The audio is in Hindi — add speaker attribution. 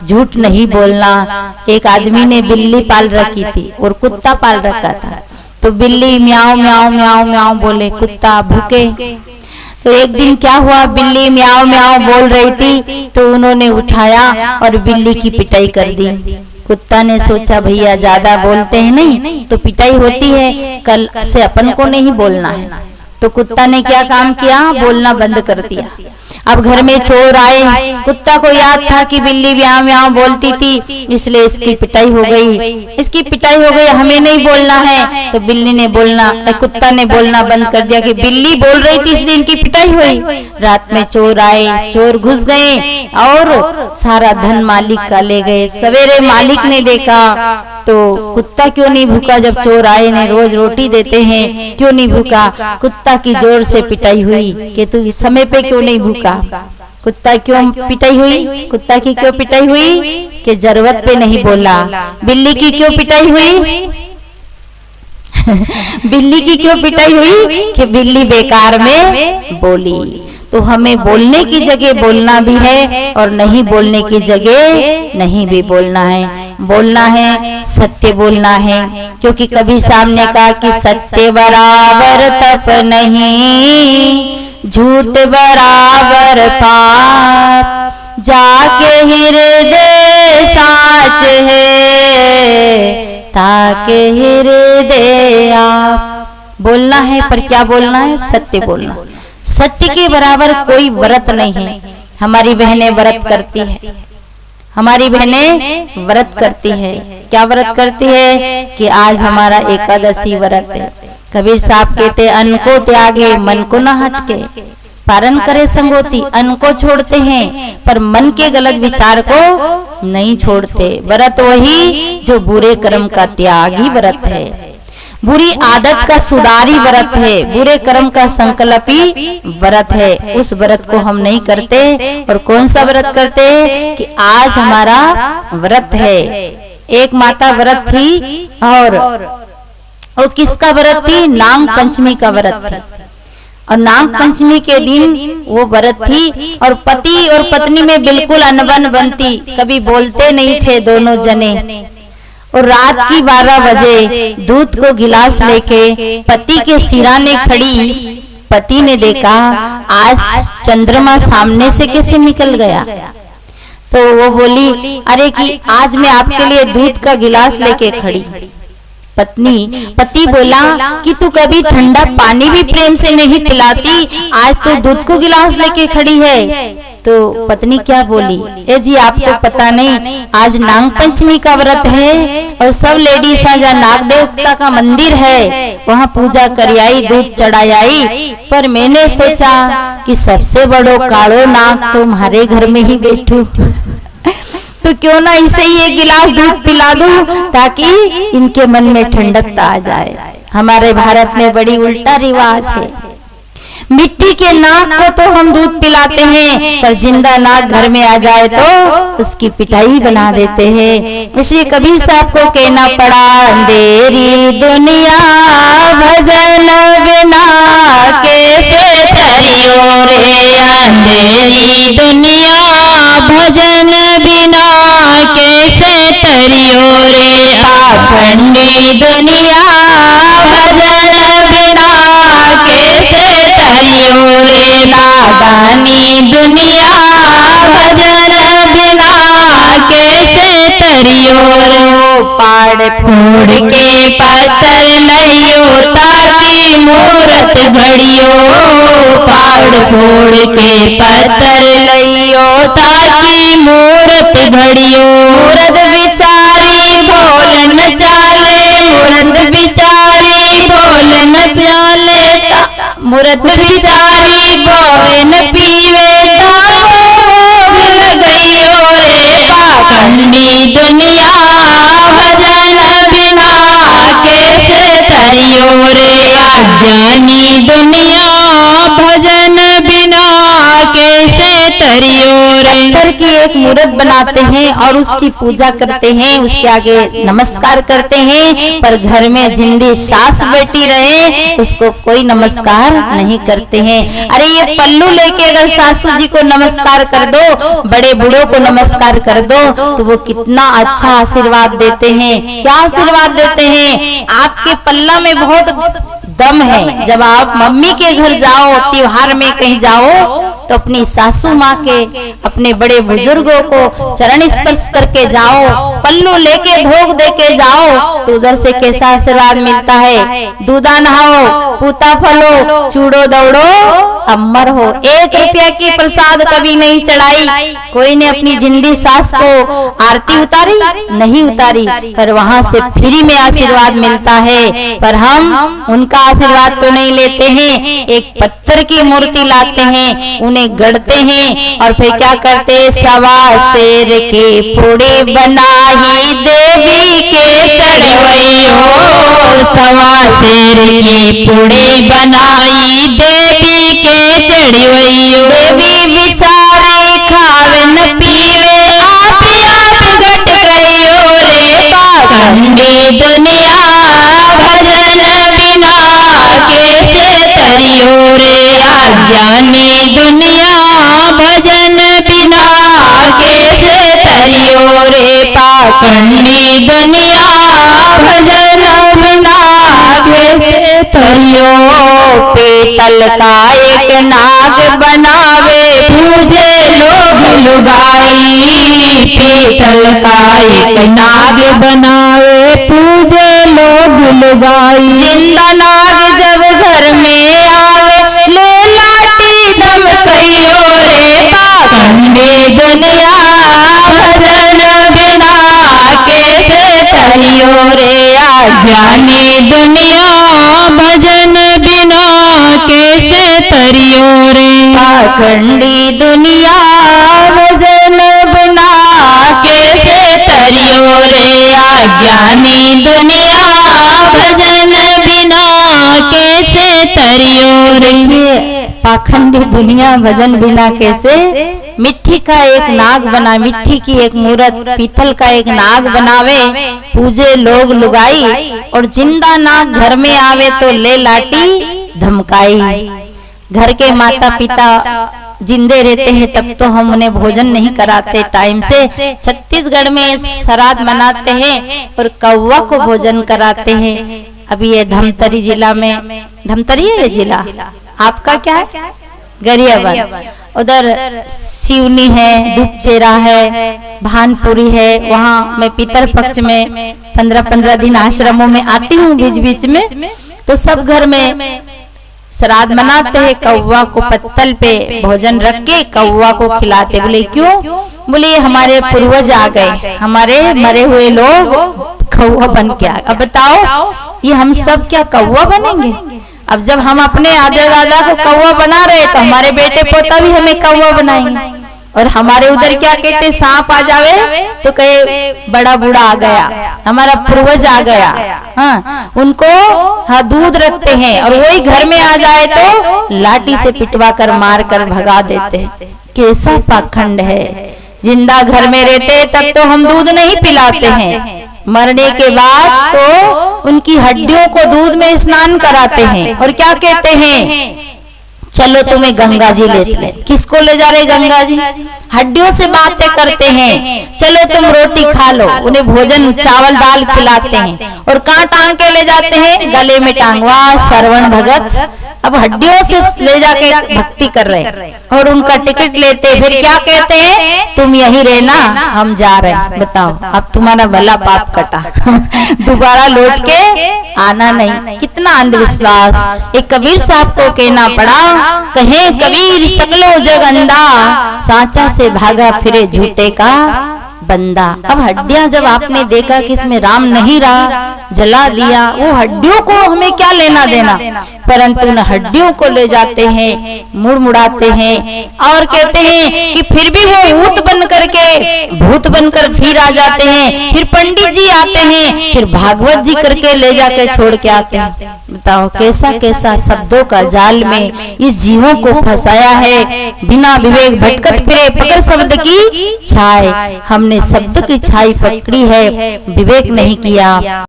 Speaker 1: झूठ नहीं बोलना। एक आदमी ने बिल्ली पाल रखी थी और कुत्ता पाल रखा था। तो बिल्ली म्याऊं म्याऊं म्याऊं म्याऊं बोले, कुत्ता भूखे। तो एक दिन क्या हुआ, बिल्ली म्याऊं म्याऊं बोल रही थी तो उन्होंने उठाया और बिल्ली की पिटाई कर दी। कुत्ता ने सोचा भैया ज्यादा बोलते हैं नहीं तो पिटाई होती है, कल से अपन को नहीं बोलना है। तो कुत्ता ने क्या काम किया, बोलना बंद कर दिया। अब घर में चोर आए, कुत्ता को याद था कि बिल्ली म्याऊं म्याऊं बोलती थी, इसलिए इसकी पिटाई हो गई। इसकी पिटाई हो गई, हमें नहीं बोलना है। तो बिल्ली ने बोलना, कुत्ता ने बोलना बंद कर दिया कि बिल्ली बोल रही थी इसलिए इनकी पिटाई हुई। रात में चोर आए, चोर घुस गए और सारा धन मालिक का ले गए। सवेरे मालिक ने देखा तो कुत्ता क्यों नहीं भूखा, जब चोर आए ने रोज रोटी देते हैं, क्यों नहीं भूखा। कुत्ता की जोर से पिटाई हुई कि तू समय पे क्यों नहीं भूखा। कुत्ता क्यों पिटाई हुई, कुत्ता की क्यों पिटाई हुई कि जरूरत पे नहीं बोला। बिल्ली की क्यों पिटाई हुई बिल्ली की क्यों पिटाई हुई कि बिल्ली बेकार में बोली। तो हमें बोलने की जगह बोलना भी है और नहीं बोलने की जगह नहीं भी बोलना है। बोलना है, सत्य बोलना है, क्योंकि कभी सामने कहा कि सत्य बराबर तप नहीं, झूठ बराबर पाप, जाके हृदय साच है, ताके हृदय आप। बोलना है पर क्या बोलना है, सत्य बोलना। सत्य के बराबर कोई व्रत नहीं है। हमारी बहनें व्रत करती है, हमारी बहनें व्रत करती है। क्या व्रत करती है कि आज हमारा एकादशी व्रत है। कबीर साहब कहते अन्न को त्यागे मन को न हटके, पारण करे संगोती। अन्न को छोड़ते हैं पर मन के गलत विचार को नहीं छोड़ते। व्रत वही जो बुरे कर्म का त्यागी व्रत है, बुरी आदत का सुधारी व्रत है, बुरे कर्म का संकल्पी व्रत है। उस व्रत को हम नहीं करते। और कौन सा व्रत करते हैं कि आज हमारा व्रत है। एक माता व्रत थी और किसका व्रत थी, नाग पंचमी का व्रत थी। और नाग पंचमी के दिन वो व्रत थी और पति और पत्नी में बिल्कुल अनबन बनती, कभी बोलते नहीं थे दोनों जने। और रात की 12 बजे दूध को गिलास लेके पति के सिराने खड़ी, पति ने देखा आज चंद्रमा सामने से कैसे निकल गया। तो वो बोली अरे कि आज मैं आपके लिए दूध का गिलास लेके खड़ी। पति बोला कि तू कभी ठंडा पानी भी प्रेम से नहीं पिलाती, आज तो दूध को गिलास लेके खड़ी है। तो पत्नी क्या बोली, ए जी आपको पता नहीं आज नाग पंचमी का व्रत है और सब लेडीज जहाँ नाग देवता का मंदिर है वहाँ पूजा कर आई, दूध चढ़ाई आई। पर मैंने सोचा कि सबसे बड़ो कालो नाग तुम्हारे घर में ही बैठू तो क्यों ना इसे ही एक गिलास दूध पिला दूं ताकि इनके मन में ठंडकता आ जाए। हमारे भारत में बड़ी उल्टा रिवाज है, मिट्टी के नाग को तो हम दूध पिलाते हैं पर जिंदा नाग घर में आ जाए तो उसकी पिटाई बना देते हैं। इसलिए कबीर साहब को कहना पड़ा अंधेरी दुनिया भजन बिना कैसे तरियो रे, अंधेरी दुनिया भजन बिना कैसे तरियो रे, पाखंडी दुनिया भजन बिना कैसे तरियो रे, नादानी दुनिया भजन बिना कैसे तरियो रे, पाड़ फोड़ के पत्थर लइयो ताकि मूरत घड़ियो, पाड़ फोड़ के पत्थर लइयो ताकि मूरत घड़ियो, मूरत बिचारी बोलन चाले, मूरत बिचारी बोलन प्याले, मूरत बिचारी बोलन पीवे भोग लगइयो रे, पाखंडी दुनिया भजन बिना कैसे तरियो रे, अज्ञानी दुनिया भजन बिना कैसे तरियो रे। पत्थर की एक मूर्त बनाते हैं और उसकी पूजा करते हैं, उसके आगे नमस्कार करते हैं, पर घर में जिंदी सास बैठी रहे उसको कोई नमस्कार नहीं करते हैं। अरे ये पल्लू लेके अगर सासू जी को नमस्कार कर दो, बड़े बूढ़ों को नमस्कार कर दो, तो वो कितना अच्छा आशीर्वाद देते हैं। क्या आशीर्वाद देते हैं? आपके पल्ला में बहुत दम है। जब आप मम्मी के घर जाओ, त्योहार में कहीं जाओ, तो अपनी सासू माँ के, अपने बड़े बुजुर्गों को चरण स्पर्श करके जाओ, पल्लू लेके धोख दे के जाओ, तो उधर से कैसा आशीर्वाद मिलता है? दूधा नहाओ, पूता फलो, चूड़ो दौड़ो, अमर हो। 1 रुपया की प्रसाद कभी नहीं चढ़ाई, कोई ने अपनी जिंदी सास को आरती उतारी नहीं उतारी, पर वहाँ से फ्री में आशीर्वाद मिलता है। पर हम उनका आशीर्वाद तो नहीं लेते हैं, एक पत्थर की मूर्ति लाते हैं, उन्हें गढ़ते हैं और फिर क्या करते? सवा शेर के पूड़े बनाई देवी के चढ़वैयो, सवा शेर के पूड़े बनाई देवी के चढ़वैयो। देवी बिचारी खावे न पीवे, आप घट गयो रे पाखंडी दुनिया, भजन बिना कैसे तरियो रे अज्ञानी दुनिया, भजन बिना कैसे तरियो रे पाखंडी दुनिया, भजन बिना कैसे तरियो। पीतल का एक नाग बनावे पूजे लोग लुगाई, पीतल का एक नाग बनावे पूजे लोग लुगाई। जिंदा नाग जब घर में आवे, ले लाठी दम कहियो रे पाखंडी दुनिया, भजन बिना कैसे तरियो रे अज्ञानी दुनिया, भजन बिना कैसे तरियो रे पाखंडी दुनिया, भजन बिना कैसे तरियो रे अज्ञानी दुनिया, भजन बिना कैसे तरियो रे। पाखंडी दुनिया भजन बिना कैसे। मिट्टी का एक नाग बना, मिट्टी की एक मूर्त, पीतल का एक नाग बनावे, पूजे लोग लुगाई, और जिंदा नाग घर में आवे तो ले लाठी धमकाई। घर के माता पिता जिंदे रहते हैं तब तो हम उन्हें भोजन नहीं कराते टाइम से। छत्तीसगढ़ में श्राद्ध मनाते हैं और कौवा को भोजन कराते हैं। अभी ये धमतरी जिला में, धमतरी है ये जिला, आपका क्या है? गरियाबंद। उधर सिवनी है, दुपचेरा है, भानपुरी है। वहाँ मैं पितर पक्ष में 15-15 दिन आश्रमों में आती हूँ बीच बीच में, तो सब घर में श्राद्ध मनाते हैं। कौवा को पत्तल पे भोजन रख के कौवा को खिलाते। बोले क्यों? बोले हमारे पूर्वज आ गए, हमारे मरे हुए लोग कौवा बन के आ गए। अब बताओ ये हम सब क्या कौवा बनेंगे? अब जब हम अपने आदे दादा को कौवा बना रहे तो हमारे बेटे पोता भी हमें कौवा बनाएंगे। और हमारे उधर क्या कहते, सांप आ जावे तो कहे बड़ा बूढ़ा आ गया, हमारा पूर्वज आ गया। हाँ, उनको हाँ दूध रखते हैं और वही घर में आ जाए तो लाठी से पिटवा कर मार कर भगा देते हैं। कैसा पाखंड है। जिंदा घर में रहते तब तो हम दूध नहीं पिलाते हैं, मरने के बाद तो उनकी हड्डियों को दूध में स्नान कराते हैं। और क्या कहते हैं, चलो तुम्हें गंगा जी ले चले। किसको ले जा रहे गंगा जी? हड्डियों से बातें करते हैं। चलो तुम रोटी खा लो, उन्हें भोजन चावल दाल खिलाते हैं। और कहाँ टांग के ले जाते हैं? गले में टांगवा श्रवण भगत। अब हड्डियों से ले जाके भक्ति कर रहे और उनका टिकट लेते, फिर क्या कहते हैं, तुम यही रहना, हम जा रहे हैं। बताओ, अब तुम्हारा भला पाप कटा दोबारा लौट के आना नहीं। कितना अंधविश्वास। एक कबीर साहब को कहना पड़ा, कहे कबीर सगलो जग अंधा, साचा से भागा फिरे झूठे का बंदा। अब हड्डियां जब आपने देखा कि इसमें राम नहीं रहा, जला दिया, वो हड्डियों को हमें क्या लेना देना। परंतु उन हड्डियों को ले जाते हैं, मुड़ मुड़ाते हैं और कहते हैं कि फिर भी वो भूत बन करके भूत बनकर फिर आ जाते हैं। फिर पंडित जी आते हैं, फिर भागवत जी करके ले जाके छोड़ के आते हैं। बताओ कैसा कैसा शब्दों का जाल में इस जीवों को फंसाया है। बिना विवेक भटकत फिरे पकड़ शब्द की छाए। हमने शब्द की छाई पकड़ी है, विवेक नहीं किया।